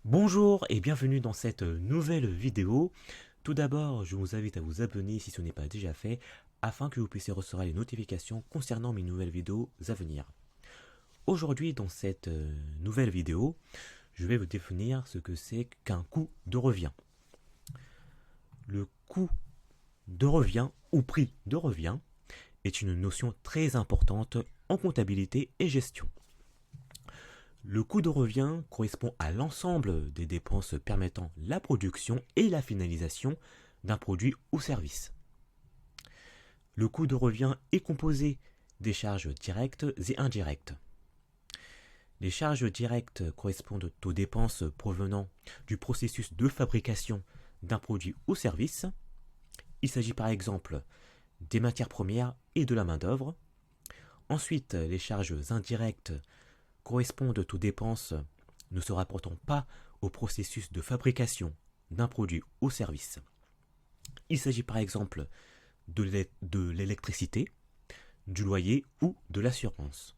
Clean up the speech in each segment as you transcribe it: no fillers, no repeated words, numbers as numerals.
Bonjour et bienvenue dans cette nouvelle vidéo. Tout d'abord, je vous invite à vous abonner si ce n'est pas déjà fait, afin que vous puissiez recevoir les notifications concernant mes nouvelles vidéos à venir. Aujourd'hui, dans cette nouvelle vidéo, je vais vous définir ce que c'est qu'un coût de revient. Le coût de revient ou prix de revient est une notion très importante en comptabilité et gestion. Le coût de revient correspond à l'ensemble des dépenses permettant la production et la finalisation d'un produit ou service. Le coût de revient est composé des charges directes et indirectes. Les charges directes correspondent aux dépenses provenant du processus de fabrication d'un produit ou service. Il s'agit par exemple des matières premières et de la main-d'œuvre. Ensuite, les charges indirectes correspondent aux dépenses ne se rapportant pas au processus de fabrication d'un produit ou service. Il s'agit par exemple de l'électricité, du loyer ou de l'assurance.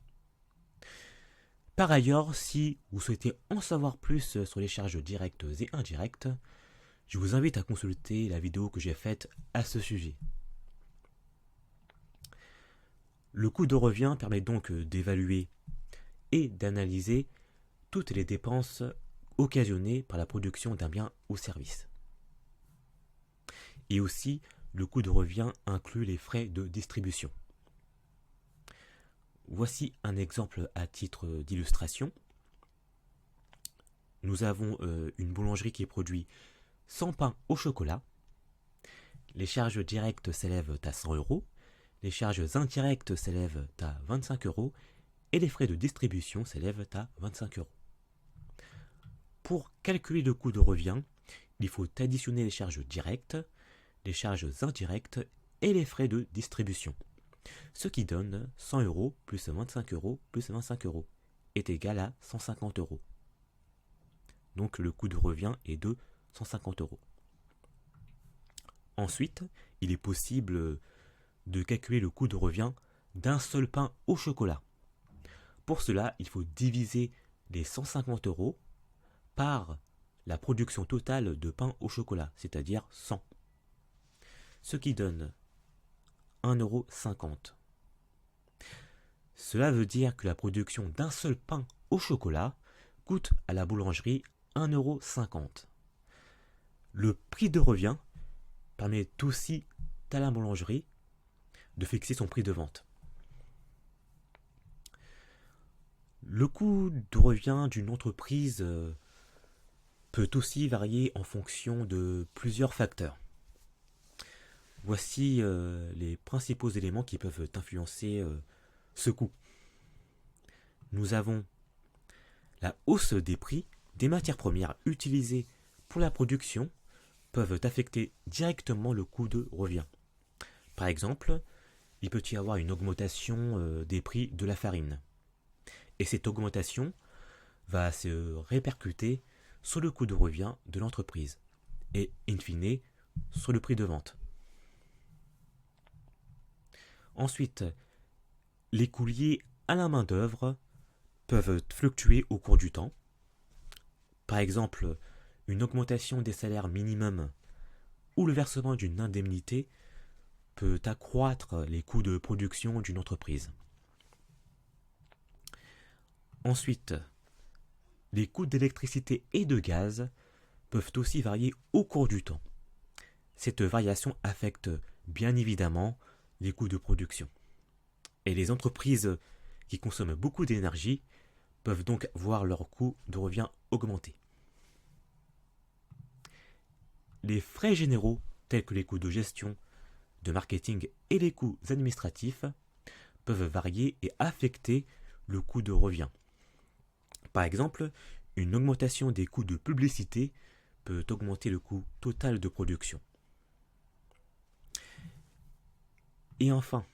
Par ailleurs, si vous souhaitez en savoir plus sur les charges directes et indirectes, je vous invite à consulter la vidéo que j'ai faite à ce sujet. Le coût de revient permet donc d'évaluer et d'analyser toutes les dépenses occasionnées par la production d'un bien ou service. Et aussi, le coût de revient inclut les frais de distribution. Voici un exemple à titre d'illustration. Nous avons une boulangerie qui produit 100 pains au chocolat. Les charges directes s'élèvent à 100 euros, les charges indirectes s'élèvent à 25 euros et les frais de distribution s'élèvent à 25 euros. Pour calculer le coût de revient, il faut additionner les charges directes, les charges indirectes et les frais de distribution. Ce qui donne 100 euros plus 25 euros plus 25 euros est égal à 150 euros. Donc le coût de revient est de 150 euros. Ensuite, il est possible de calculer le coût de revient d'un seul pain au chocolat. Pour cela, il faut diviser les 150 euros par la production totale de pain au chocolat, c'est-à-dire 100. Ce qui donne 1,50 €. Cela veut dire que la production d'un seul pain au chocolat coûte à la boulangerie 1,50 €. Le prix de revient permet aussi à la boulangerie de fixer son prix de vente. Le coût de revient d'une entreprise peut aussi varier en fonction de plusieurs facteurs. Voici les principaux éléments qui peuvent influencer ce coût. Nous avons la hausse des prix des matières premières utilisées pour la production peuvent affecter directement le coût de revient. Par exemple, il peut y avoir une augmentation des prix de la farine. Et cette augmentation va se répercuter sur le coût de revient de l'entreprise et, in fine, sur le prix de vente. Ensuite, les coûts liés à la main-d'œuvre peuvent fluctuer au cours du temps. Par exemple, une augmentation des salaires minimums ou le versement d'une indemnité peut accroître les coûts de production d'une entreprise. Ensuite, les coûts d'électricité et de gaz peuvent aussi varier au cours du temps. Cette variation affecte bien évidemment les coûts de production. Et les entreprises qui consomment beaucoup d'énergie peuvent donc voir leur coût de revient augmenter. Les frais généraux, tels que les coûts de gestion, de marketing et les coûts administratifs, peuvent varier et affecter le coût de revient. Par exemple, une augmentation des coûts de publicité peut augmenter le coût total de production. Et enfin,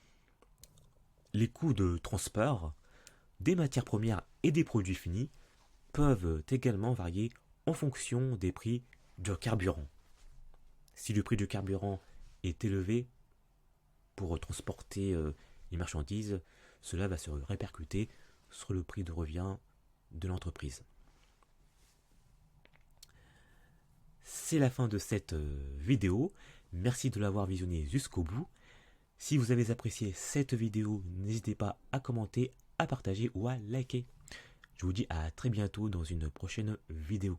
les coûts de transport des matières premières et des produits finis peuvent également varier en fonction des prix du carburant. Si le prix du carburant est élevé pour transporter les marchandises, cela va se répercuter sur le prix de revient de l'entreprise. c'est la fin de cette vidéo. Merci de l'avoir visionné jusqu'au bout. Si vous avez apprécié cette vidéo, n'hésitez pas à commenter, à partager ou à liker. Je vous dis à très bientôt dans une prochaine vidéo.